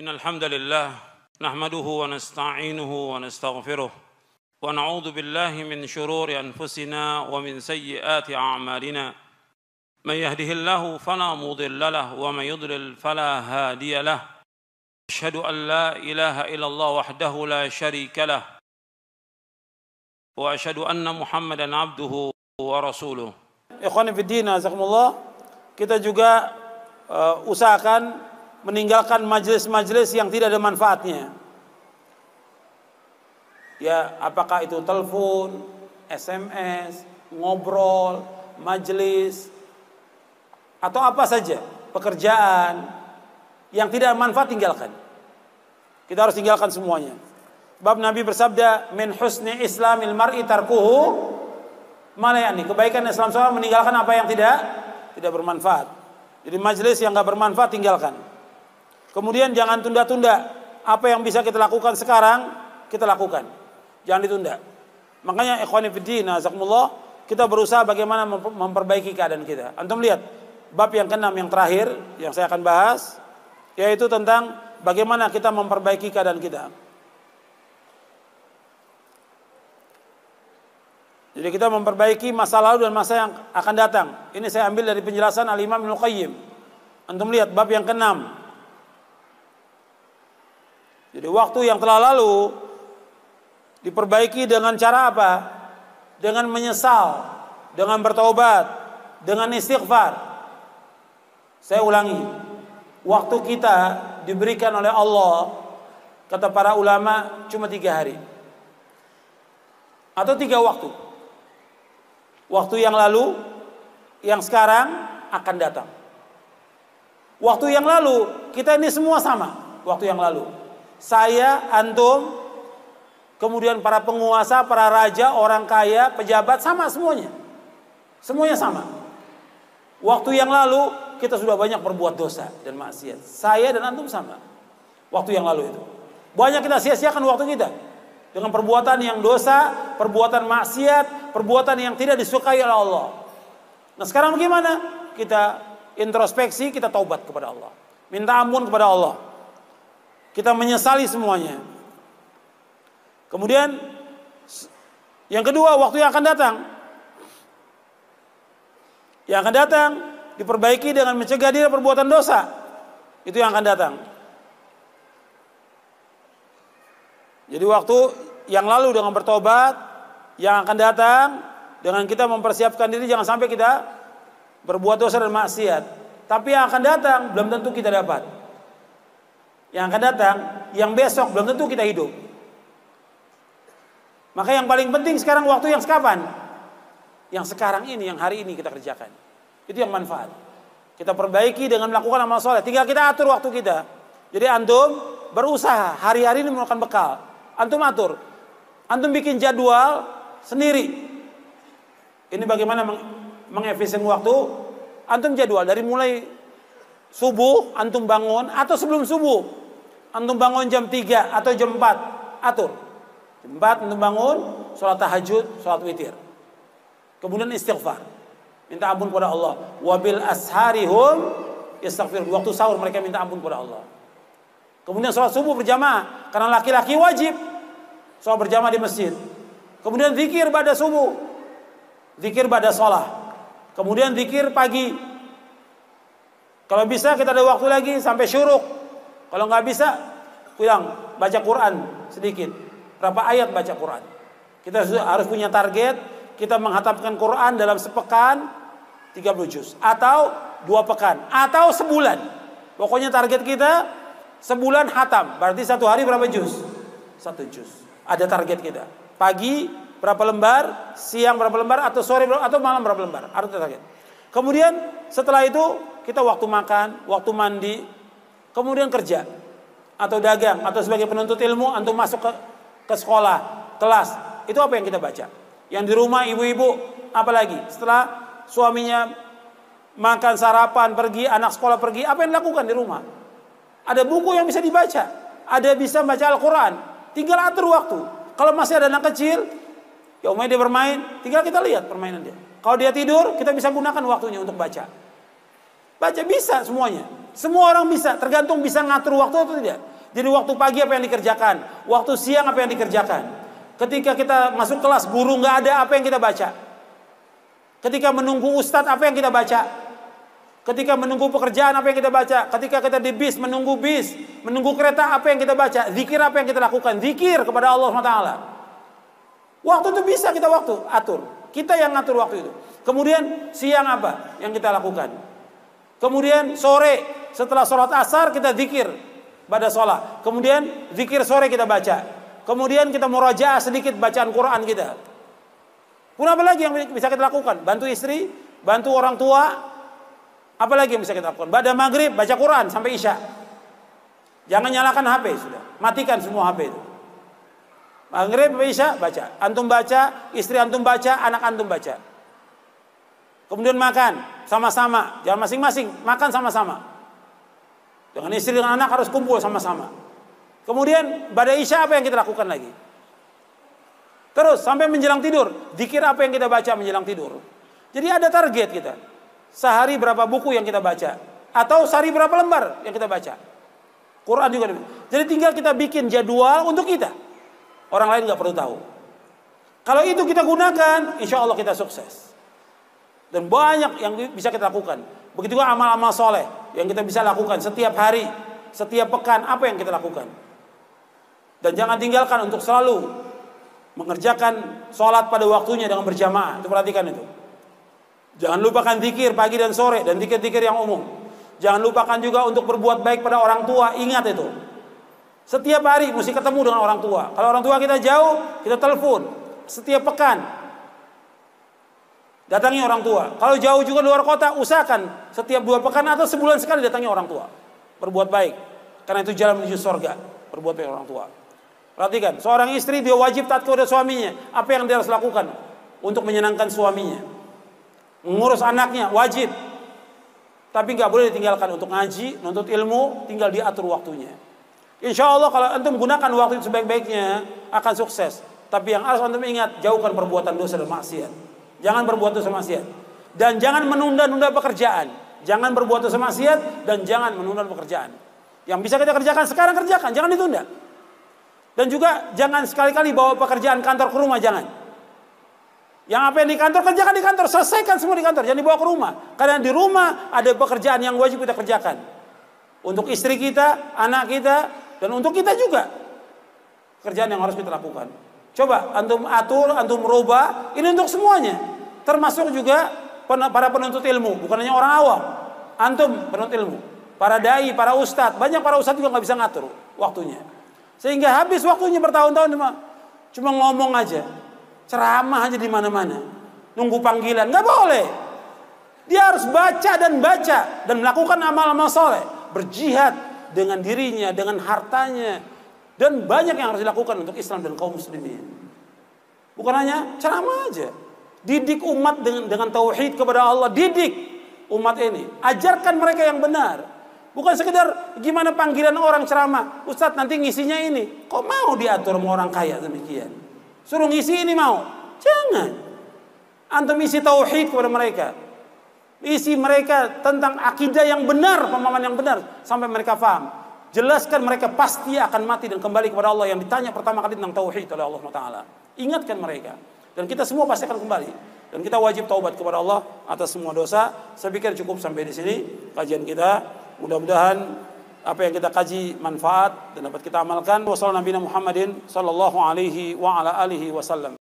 إن الحمد لله نحمده ونستعينه ونستغفره ونعوذ بالله من شرور أنفسنا ومن سيئات أعمالنا من يهده الله فلا مضل له ومن يضلل فلا هادي له أشهد أن لا إله إلا الله وحده لا شريك له وأشهد أن محمدا عبده ورسوله. Ikhwani fiddin, azakumullah. Kita juga usahakan meninggalkan majelis-majelis yang tidak ada manfaatnya. Ya, apakah itu telepon, SMS, ngobrol, majelis, atau apa saja, pekerjaan yang tidak manfaat tinggalkan. Kita harus tinggalkan semuanya. Bab Nabi bersabda, "Min husni islamil mar'i tarkuhu ma la ya'ni." Kebaikan Islam seorang meninggalkan apa yang tidak bermanfaat. Jadi majelis yang enggak bermanfaat tinggalkan. Kemudian jangan tunda-tunda. Apa yang bisa kita lakukan sekarang, kita lakukan. Jangan ditunda. Makanya ikhwani fiddin, azakumullah, kita berusaha bagaimana memperbaiki keadaan kita. Antum lihat bab yang ke-6 yang terakhir yang saya akan bahas, yaitu tentang bagaimana kita memperbaiki keadaan kita. Jadi kita memperbaiki masa lalu dan masa yang akan datang. Ini saya ambil dari penjelasan Al-Imam Ibnu Qayyim. Antum lihat bab yang ke-6. Jadi waktu yang telah lalu diperbaiki dengan cara apa? Dengan menyesal, dengan bertaubat, dengan istighfar. Saya ulangi, waktu kita diberikan oleh Allah, kata para ulama, cuma 3 hari atau 3 waktu. Waktu yang lalu, yang sekarang akan datang. Waktu yang lalu, kita ini semua sama. Waktu yang lalu, saya, antum, kemudian para penguasa, para raja, orang kaya, pejabat, sama semuanya. Semuanya sama. Waktu yang lalu kita sudah banyak berbuat dosa dan maksiat. Saya dan antum sama. Waktu yang lalu itu banyak kita sia-siakan waktu kita dengan perbuatan yang dosa, perbuatan maksiat, perbuatan yang tidak disukai oleh Allah. Nah sekarang bagaimana? Kita introspeksi, kita taubat kepada Allah, minta ampun kepada Allah. Kita menyesali semuanya. Kemudian yang kedua, waktu yang akan datang. Yang akan datang diperbaiki dengan mencegah diri perbuatan dosa. Itu yang akan datang. Jadi waktu yang lalu dengan bertobat, yang akan datang dengan kita mempersiapkan diri jangan sampai kita berbuat dosa dan maksiat. Tapi yang akan datang belum tentu kita dapat. Yang akan datang, yang besok belum tentu kita hidup. Maka yang paling penting sekarang waktu yang sekapan? Yang sekarang ini, yang hari ini kita kerjakan. Itu yang manfaat. Kita perbaiki dengan melakukan amal soleh. Tinggal kita atur waktu kita. Jadi antum berusaha hari-hari ini melakukan bekal. Antum atur. Antum bikin jadwal sendiri. Ini bagaimana mengefisien waktu. Antum jadwal dari mulai subuh antum bangun atau sebelum subuh. Antum bangun jam 3 atau jam 4, atur. Jam 4 antum bangun, sholat tahajud, sholat witir. Kemudian istighfar. Minta ampun kepada Allah. Wabil asharihum yastaghfir. Waktu sahur mereka minta ampun kepada Allah. Kemudian sholat subuh berjamaah. Karena laki-laki wajib sholat berjamaah di masjid. Kemudian zikir pada subuh. Zikir pada sholat. Kemudian zikir pagi. Kalau bisa kita ada waktu lagi sampai syuruk. Kalau nggak bisa, pulang baca Quran sedikit. Berapa ayat baca Quran? Kita harus punya target. Kita menghatamkan Quran dalam sepekan 30 juz. Atau 2 pekan. Atau sebulan. Pokoknya target kita sebulan hatam. Berarti 1 hari berapa juz? 1 juz. Ada target kita. Pagi berapa lembar, siang berapa lembar, atau sore atau malam berapa lembar. Ada target. Kemudian setelah itu kita waktu makan, waktu mandi, kemudian kerja atau dagang atau sebagai penuntut ilmu antum masuk ke sekolah, kelas. Itu apa yang kita baca? Yang di rumah ibu-ibu apalagi setelah suaminya makan sarapan, pergi, anak sekolah pergi, apa yang dilakukan di rumah? Ada buku yang bisa dibaca, ada bisa baca Al-Quran. Tinggal atur waktu. Kalau masih ada anak kecil, ya umumnya dia bermain, tinggal kita lihat permainan dia. Kalau dia tidur, kita bisa gunakan waktunya untuk baca. Baca bisa semuanya. Semua orang bisa, tergantung bisa ngatur waktu atau tidak. Jadi waktu pagi apa yang dikerjakan, waktu siang apa yang dikerjakan. Ketika kita masuk kelas, guru nggak ada, apa yang kita baca. Ketika menunggu ustadz, apa yang kita baca. Ketika menunggu pekerjaan, apa yang kita baca. Ketika kita di bis, menunggu kereta, apa yang kita baca. Zikir apa yang kita lakukan, zikir kepada Allah SWT. Waktu itu bisa kita atur. Kita yang ngatur waktu itu. Kemudian siang apa yang kita lakukan. Kemudian sore setelah sholat asar kita zikir pada sholat. Kemudian zikir sore kita baca. Kemudian kita murajaah sedikit bacaan Quran kita. Kemudian apa lagi yang bisa kita lakukan? Bantu istri, bantu orang tua. Apa lagi yang bisa kita lakukan? Pada maghrib baca Quran sampai isya. Jangan nyalakan HP sudah. Matikan semua HP itu. Maghrib isya baca. Antum baca, istri antum baca, anak antum baca. Kemudian makan sama-sama, jangan masing-masing, makan sama-sama. Dengan istri dengan anak harus kumpul sama-sama. Kemudian pada isya apa yang kita lakukan lagi? Terus sampai menjelang tidur, zikir apa yang kita baca menjelang tidur. Jadi ada target kita. Sehari berapa buku yang kita baca, atau sehari berapa lembar yang kita baca. Quran juga. Jadi tinggal kita bikin jadwal untuk kita. Orang lain nggak perlu tahu. Kalau itu kita gunakan, insya Allah kita sukses. Dan banyak yang bisa kita lakukan. Begitu juga amal-amal soleh yang kita bisa lakukan setiap hari, setiap pekan, apa yang kita lakukan. Dan jangan tinggalkan untuk selalu mengerjakan sholat pada waktunya dengan berjamaah. Itu perhatikan itu. Jangan lupakan zikir pagi dan sore dan zikir-zikir yang umum. Jangan lupakan juga untuk berbuat baik pada orang tua. Ingat itu. Setiap hari mesti ketemu dengan orang tua. Kalau orang tua kita jauh, kita telepon. Setiap pekan datangi orang tua. Kalau jauh juga luar kota, usahakan setiap 2 pekan atau sebulan sekali datangi orang tua. Berbuat baik. Karena itu jalan menuju surga. Berbuat baik orang tua. Perhatikan, seorang istri dia wajib taat kepada suaminya. Apa yang dia harus lakukan untuk menyenangkan suaminya? Mengurus anaknya, wajib. Tapi nggak boleh ditinggalkan untuk ngaji, nuntut ilmu, tinggal diatur waktunya. Insya Allah kalau antum gunakan waktu itu sebaik-baiknya, akan sukses. Tapi yang harus antum ingat, jauhkan perbuatan dosa dan maksiat. Jangan berbuat dosa maksiat. Dan jangan menunda-nunda pekerjaan. Jangan berbuat dosa maksiat dan jangan menunda pekerjaan. Yang bisa kita kerjakan sekarang kerjakan, jangan ditunda. Dan juga jangan sekali-kali bawa pekerjaan kantor ke rumah, jangan. Yang apa yang di kantor kerjakan di kantor, selesaikan semua di kantor, jangan dibawa ke rumah. Karena di rumah ada pekerjaan yang wajib kita kerjakan. Untuk istri kita, anak kita, dan untuk kita juga. Pekerjaan yang harus kita lakukan. Coba antum atur, antum merubah, ini untuk semuanya. Termasuk juga para penuntut ilmu, bukan hanya orang awam. Antum penuntut ilmu, para dai, para ustadz, banyak para ustadz juga nggak bisa ngatur waktunya. Sehingga habis waktunya bertahun-tahun cuma ngomong aja, ceramah aja di mana-mana, nunggu panggilan, nggak boleh. Dia harus baca dan melakukan amal-amal soleh, berjihad dengan dirinya, dengan hartanya. Dan banyak yang harus dilakukan untuk Islam dan kaum muslimin. Bukan hanya ceramah aja. Didik umat dengan tauhid kepada Allah. Didik umat ini. Ajarkan mereka yang benar. Bukan sekedar gimana panggilan orang ceramah. Ustadz nanti ngisinya ini. Kok mau diatur sama orang kaya demikian? Suruh ngisi ini mau? Jangan. Antum isi tauhid kepada mereka. Isi mereka tentang akidah yang benar. Pemahaman yang benar. Sampai mereka paham. Jelaskan mereka pasti akan mati dan kembali kepada Allah yang ditanya pertama kali tentang tauhid oleh Allah Taala. Ingatkan mereka. Dan kita semua pasti akan kembali. Dan kita wajib taubat kepada Allah atas semua dosa. Saya pikir cukup sampai di sini kajian kita. Mudah-mudahan apa yang kita kaji manfaat dan dapat kita amalkan. Wassalamualaikum warahmatullahi wabarakatuh.